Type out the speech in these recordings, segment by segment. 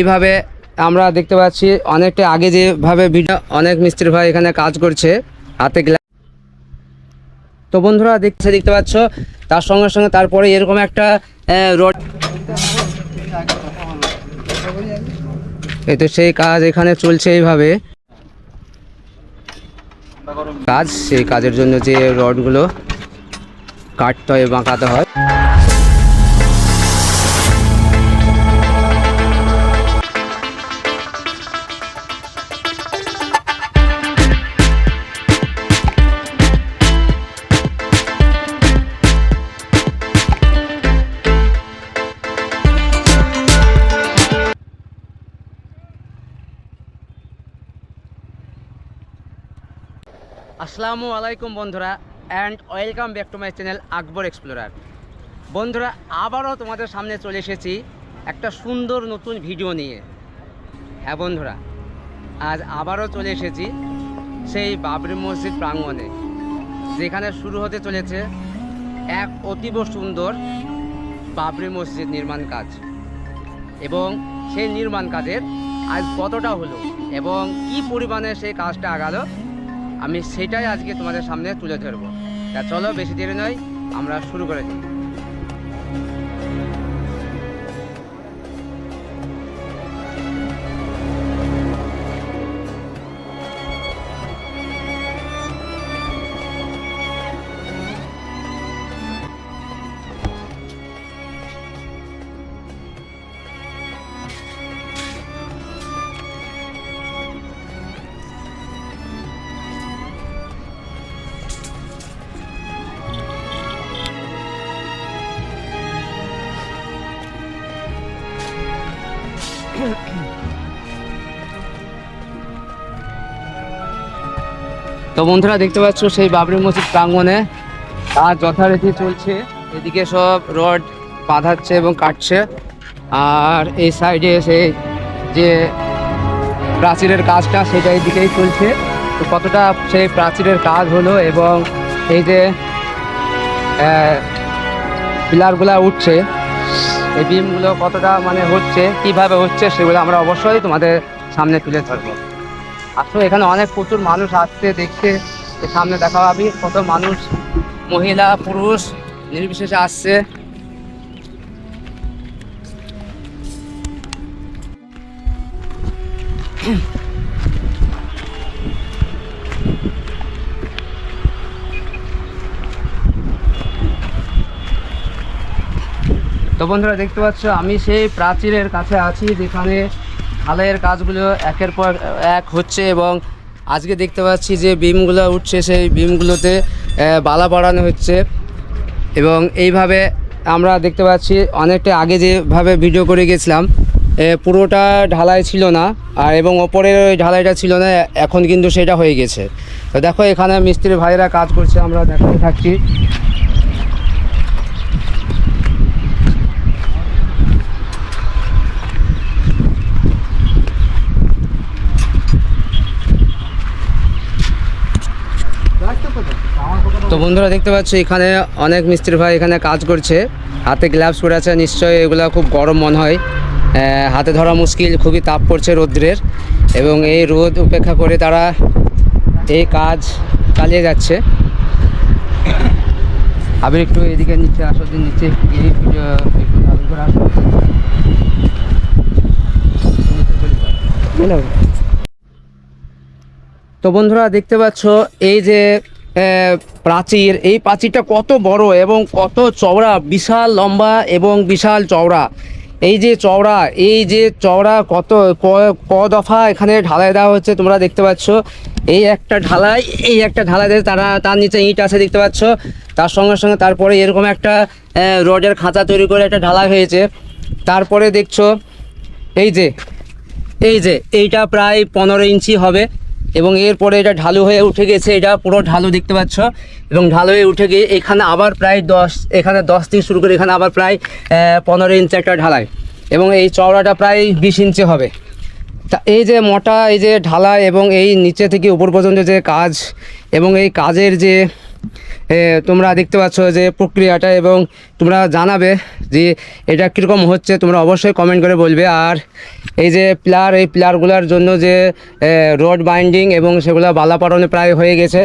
এইভাবে আমরা দেখতে পাচ্ছি অনেকটা আগে যেভাবে ভিডিও অনেক মিস্ত্রি ভাই এখানে কাজ করছে হাতে গ্লাস। তো বন্ধুরা দেখতে পাচ্ছ তার সঙ্গে সঙ্গে তারপরে এরকম একটা রড, এই তো সেই কাজ এখানে চলছে। এইভাবে কাজ, সেই কাজের জন্য যে রডগুলো কাটতে হয় বাঁকাতে হয়। আসসালামু আলাইকুম বন্ধুরা, and welcome back to my channel Akbar explorer. বন্ধুরা, আবারও তোমাদের সামনে চলে এসেছি একটা সুন্দর নতুন ভিডিও নিয়ে। হ্যাঁ বন্ধুরা, আজ আবারও চলে এসেছি সেই বাবরি মসজিদ প্রাঙ্গণে, যেখানে শুরু হতে চলেছে এক অতীব সুন্দর বাবরি মসজিদ নির্মাণ কাজ। এবং সেই নির্মাণ কাজের আজ কতটা হলো এবং কী পরিমাণে সেই কাজটা আগালো, আমি সেটাই আজকে তোমাদের সামনে তুলে ধরবো। তা চলো বেশি দেরি নয়, আমরা শুরু করে দিই। তো বন্ধুরা দেখতে পাচ্ছ সেই বাবরি মসজিদ প্রাঙ্গণে কাজ যথারীতি চলছে। এদিকে সব রড বাঁধাচ্ছে এবং কাটছে, আর এই সাইডে সেই যে প্রাচীরের কাজটা সেটা এদিকেই চলছে। তো কতটা সেই প্রাচীরের কাজ হলো এবং এই যে পিলারগুলো উঠছে, এই বিমগুলো কতটা মানে হচ্ছে, কিভাবে হচ্ছে, সেগুলো আমরা অবশ্যই তোমাদের সামনে তুলে ধরবো। আসলে এখানে অনেক প্রচুর মানুষ আসছে দেখতে, সামনে দেখা পাবি কত মানুষ, মহিলা পুরুষ নির্বিশেষে আসছে। তো বন্ধুরা দেখতে পাচ্ছ আমি সেই প্রাচীরের কাছে আছি, যেখানে ঢালাইয়ের কাজগুলো একের পর এক হচ্ছে এবং আজকে দেখতে পাচ্ছি যে বিমগুলো উঠছে, সেই বিমগুলোতে বালা বাড়ানো হচ্ছে। এবং এইভাবে আমরা দেখতে পাচ্ছি অনেকটা আগে যেভাবে ভিডিও করে গেছিলাম পুরোটা ঢালাই ছিল না, আর এবং ওপরের ওই ঢালাইটা ছিল না, এখন কিন্তু সেটা হয়ে গেছে। তো দেখো এখানে মিস্ত্রি ভাইরা কাজ করছে, আমরা দেখাতে থাকছি। তো বন্ধুরা দেখতে পাচ্ছ এখানে অনেক মিস্ত্রি ভাই এখানে কাজ করছে, হাতে গ্লাভস পরে আছে, নিশ্চয়ই এগুলো খুব গরম মনে হয়, হাতে ধরা মুশকিল, খুবই তাপ পড়ছে রৌদ্রের, এবং এই রোদ উপেক্ষা করে তারা এই কাজ চালিয়ে যাচ্ছে। আবার একটু এদিকে নিচে আসো, নিচে একটু ভালো করে আসো। তো বন্ধুরা দেখতে পাচ্ছ এই যে প্রাচীর, এই প্রাচীরটা কত বড় এবং কত চওড়া, বিশাল লম্বা এবং বিশাল চওড়া। এই যে চওড়া কত ক দফা এখানে ঢালাই দেওয়া হচ্ছে, তোমরা দেখতে পাচ্ছ। এই একটা ঢালাই দিয়ে তার নিচে ইট আছে দেখতে পাচ্ছ, তার সঙ্গে সঙ্গে তারপরে এরকম একটা রডের খাঁচা তৈরি করে একটা ঢালাই হয়েছে। তারপরে দেখছো এই যে এইটা প্রায় 15 ইঞ্চি হবে, এবং এরপরে এটা ঢালু হয়ে উঠে গেছে, এটা পুরো ঢালু দেখতে পাচ্ছ। এবং ঢালু হয়ে উঠে গিয়ে এখানে আবার প্রায় 10 থেকে শুরু করে এখানে আবার প্রায় 15 ইঞ্চি একটা ঢালাই, এবং এই চওড়াটা প্রায় 20 ইঞ্চি হবে। তা এই যে মোটা এই যে ঢালাই এবং এই নিচে থেকে উপর পর্যন্ত যে কাজ, এবং এই কাজের যে তোমরা দেখতে পাচ্ছ যে প্রক্রিয়াটা, এবং তোমরা জানাবে যে এটা কীরকম হচ্ছে, তোমরা অবশ্যই কমেন্ট করে বলবে। আর এই যে পিলার, এই পিলারগুলোর জন্য যে রড বাইন্ডিং এবং সেগুলো বালাপাড়নে প্রায় হয়ে গেছে,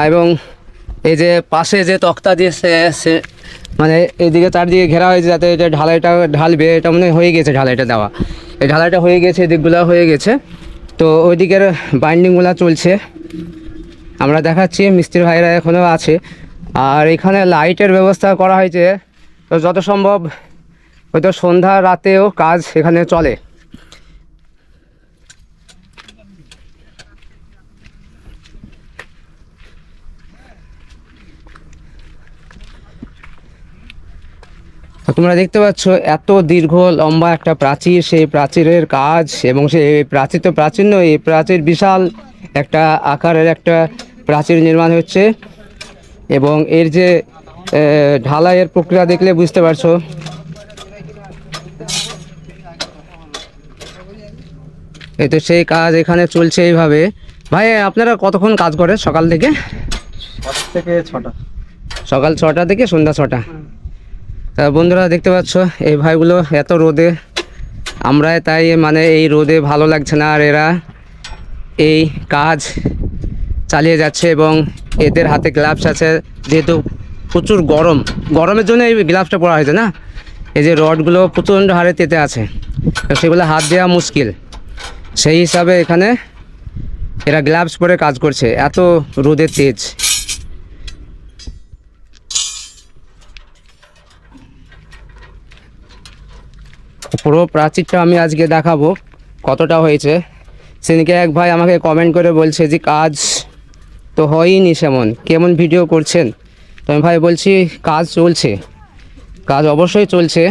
এবং এই যে পাশে যে তক্তা দিয়ে সে মানে এইদিকে চারদিকে ঘেরা হয়েছে যাতে এটা ঢালাইটা ঢালবে, এটা মনে হয়ে গেছে ঢালাইটা দেওয়া, এই ঢালাইটা হয়ে গেছে, এদিকগুলো হয়ে গেছে। তো ওই দিকের বাইন্ডিংগুলো চলছে, আমরা দেখাচ্ছি, মিস্ত্রি ভাইরা এখনও আছে। আর এখানে লাইটের ব্যবস্থা করা হয়েছে, তো যত সম্ভব হয়তো সন্ধ্যা রাতেও কাজ এখানে চলে। তোমরা দেখতে পাচ্ছ এত দীর্ঘ লম্বা একটা প্রাচীর, সেই প্রাচীরের কাজ, এবং সেই প্রাচীর তো প্রাচীর নয়, এই প্রাচীর বিশাল একটা আকারের একটা প্রাচীর নির্মাণ হচ্ছে। এবং এর যে ঢালাইয়ের প্রক্রিয়া দেখলে বুঝতে পারছো। এই তো সেই কাজ এখানে চলছে এইভাবে। ভাই আপনারা কতক্ষণ কাজ করেন সকাল থেকে? 6টা। সকাল 6টা থেকে সন্ধ্যা 6টা। তা বন্ধুরা দেখতে পাচ্ছ এই ভাইগুলো এত রোদে, আমরা তাই মানে এই রোদে ভালো লাগছে না, আর এরা এই কাজ চালিয়ে যাচ্ছে। এবং এদের হাতে গ্লাভস আছে, যেহেতু প্রচুর গরমের জন্য এই গ্লাভসটা পরা হয়েছে না। এই যে রডগুলো প্রচণ্ড হারে তেতে আছে, তো সেগুলো হাত দেওয়া মুশকিল, সেই হিসাবে এখানে এরা গ্লাভস পরে কাজ করছে, এত রোদের তেজ। পুরো প্রাচীরটা আমি আজকে দেখাবো কতটা হয়েছে। সেদিকে এক ভাই আমাকে কমেন্ট করে বলছে যে কাজ তো হয়নি, সেমন কেমন ভিডিও করছেন। তো আমি ভাই বলছি কাজ চলছে, কাজ অবশ্যই চলছে।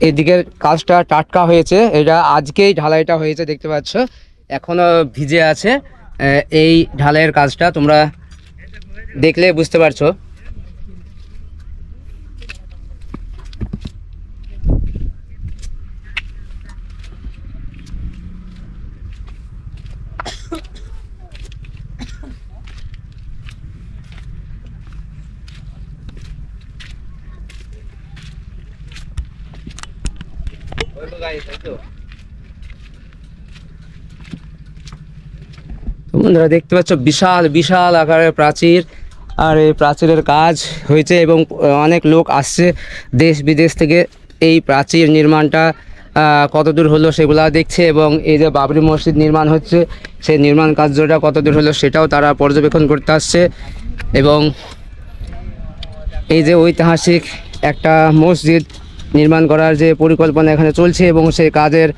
এদিকের কাজটা টাটকা হয়েছে, এটা আজকেই ঢালাইটা হয়েছে দেখতে পাচ্ছ, এখনও ভিজে আছে। এই ঢালাইয়ের কাজটা তোমরা দেখলে বুঝতে পারছো। বন্ধুরা দেখতে পাচ্ছ বিশাল বিশাল আকারের প্রাচীর, আর এই প্রাচীরের কাজ হয়েছে, এবং অনেক লোক আসছে দেশ বিদেশ থেকে এই প্রাচীর নির্মাণটা কতদূর হলো সেগুলা দেখছে। এবং এই যে বাবরি মসজিদ নির্মাণ হচ্ছে, সেই নির্মাণ কার্যটা কতদূর হলো সেটাও তারা পর্যবেক্ষণ করতে আসছে। এবং এই যে ঐতিহাসিক একটা মসজিদ নির্মাণ করার যে পরিকল্পনা এখানে চলছে, এবং সেই কাজের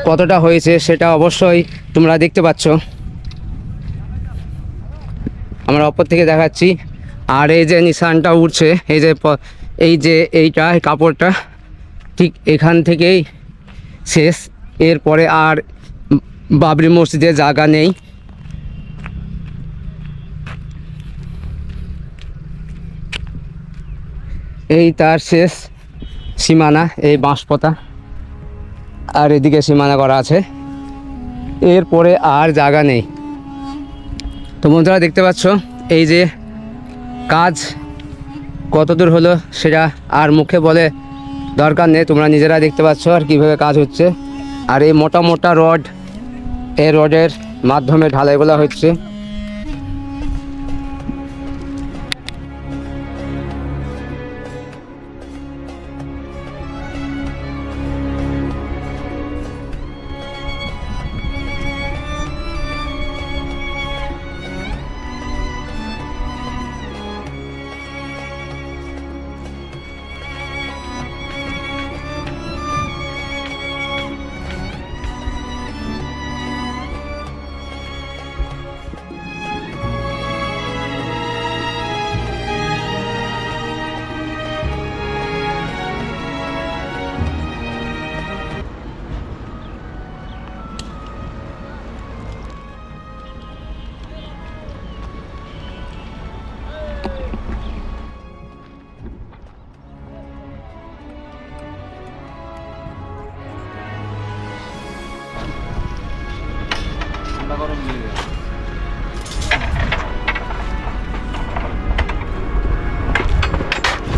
কতটা হয়েছে সেটা অবশ্যই তোমরা দেখতে পাচ্ছ, আমরা অপর থেকে দেখাচ্ছি। আর এই যে নিশানটা উঠছে, এই যে এইটা কাপড়টা ঠিক এখান থেকেই শেষ, এরপরে আর বাবরি মসজিদের জায়গা নেই। এই তার শেষ সীমানা, এই বাঁশপোতা, আর এদিকে সীমানা করা আছে, এরপরে আর জায়গা নেই। তো বন্ধুরা দেখতে পাচ্ছ এই যে কাজ কতদূর হলো সেটা আর মুখে বলে দরকার নেই, তোমরা নিজেরা দেখতে পাচ্ছ আর কীভাবে কাজ হচ্ছে। আর এই মোটা মোটা রড, এই রডের মাধ্যমে ঢালাইগুলো হচ্ছে।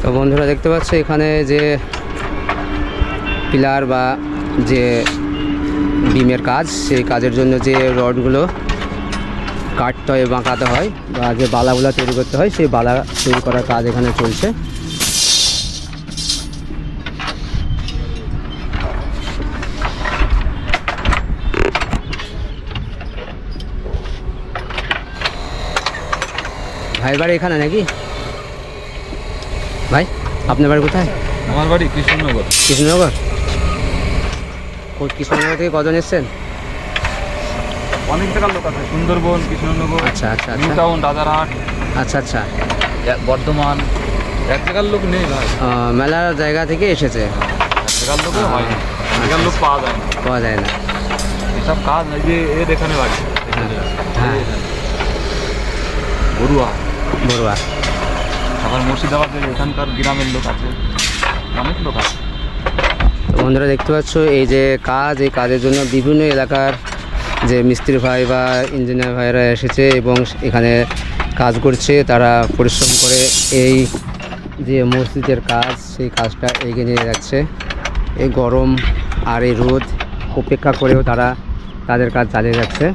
তো বন্ধুরা দেখতে পাচ্ছ এখানে যে পিলার বা যে বিমের কাজ, সেই কাজের জন্য যে রডগুলো কাটতে হয়, বাঁকাতে হয় বা যে বালাগুলো তৈরি করতে হয়, সেই বালা তৈরি করার কাজ এখানে চলছে। ভাইয়ের বাড়ি এখানে নাকি? ভাই আপনার বাড়ি কোথায়? আমার বাড়ি কৃষ্ণনগর। কৃষ্ণনগর? কৃষ্ণনগর থেকে কজন এসছেন? অনেক জায়গার লোক আছে, সুন্দরবন, কৃষ্ণনগর, আচ্ছা আচ্ছা নিউ আচ্ছা টাউন, রাজারহাট, আচ্ছা আচ্ছা। বর্ধমান। এক জায়গার লোক নেই ভাই, মেলার জায়গা থেকে এসেছে। এক জায়গার লোকও হয় না, এক জায়গার লোক পাওয়া যায় না। পাওয়া যায় না। এসব কাজ এই যে এর এখানে বাড়ি, হ্যাঁ বড়ুয়া। বড়ুয়া। আবার মুর্শিদাবাদের এখানকার গ্রামের লোক আছে, অনেক লোক আছে। তো বন্ধুরা দেখতে পাচ্ছ এই যে কাজ, এই কাজের জন্য বিভিন্ন এলাকার যে মিস্ত্রি ভাই বা ইঞ্জিনিয়ার ভাইরা এসেছে এবং এখানে কাজ করছে। তারা পরিশ্রম করে এই যে মসজিদের কাজ, সেই কাজটা এগিয়ে নিয়ে যাচ্ছে। এই গরম আর এই রোদ উপেক্ষা করেও তারা তাদের কাজ চালিয়ে যাচ্ছে।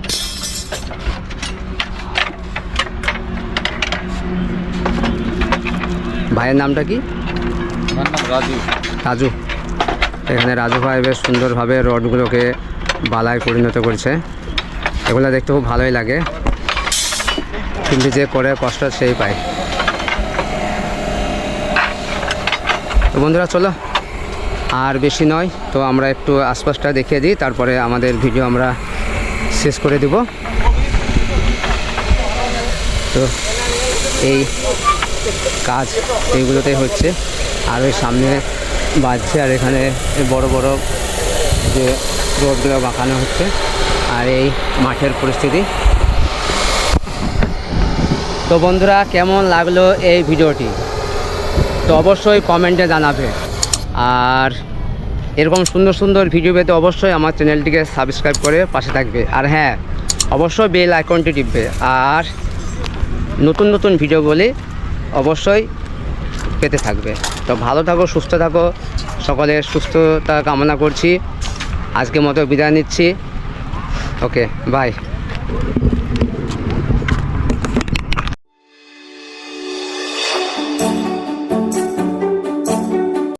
ভাইয়ের নামটা কি? আমার নাম রাজু। রাজু। এখানে রাজু ভাই বেশ সুন্দরভাবে রডগুলোকে বালায় পরিণত করছে। এগুলো দেখতে খুব ভালোই লাগে, কিন্তু যে করে কষ্ট সেই পায়। তো বন্ধুরা চলো, আর বেশি নয়, তো আমরা একটু আশপাশটা দেখিয়ে দিই, তারপরে আমাদের ভিডিও আমরা শেষ করে দেব। তো এই কাজ এইগুলোতেই হচ্ছে, আর ওই সামনে বাজছে, আর এখানে বড় বড় যে রোডগুলো বাঁকানো হচ্ছে। আর এই মাঠের পরিস্থিতি। তো বন্ধুরা কেমন লাগলো এই ভিডিওটি, তো অবশ্যই কমেন্টে জানাবে। আর এরকম সুন্দর সুন্দর ভিডিও পেতে অবশ্যই আমার চ্যানেলটিকে সাবস্ক্রাইব করে পাশে থাকবে। আর হ্যাঁ, অবশ্যই বেল আইকনটি টিপবে। আর নতুন নতুন ভিডিওগুলি অবশ্যই পেতে থাকবে। তো ভালো থাকো, সুস্থ থাকো, সকলের সুস্থতা কামনা করছি। আজকের মতো বিদায় নিচ্ছি। ওকে, বাই।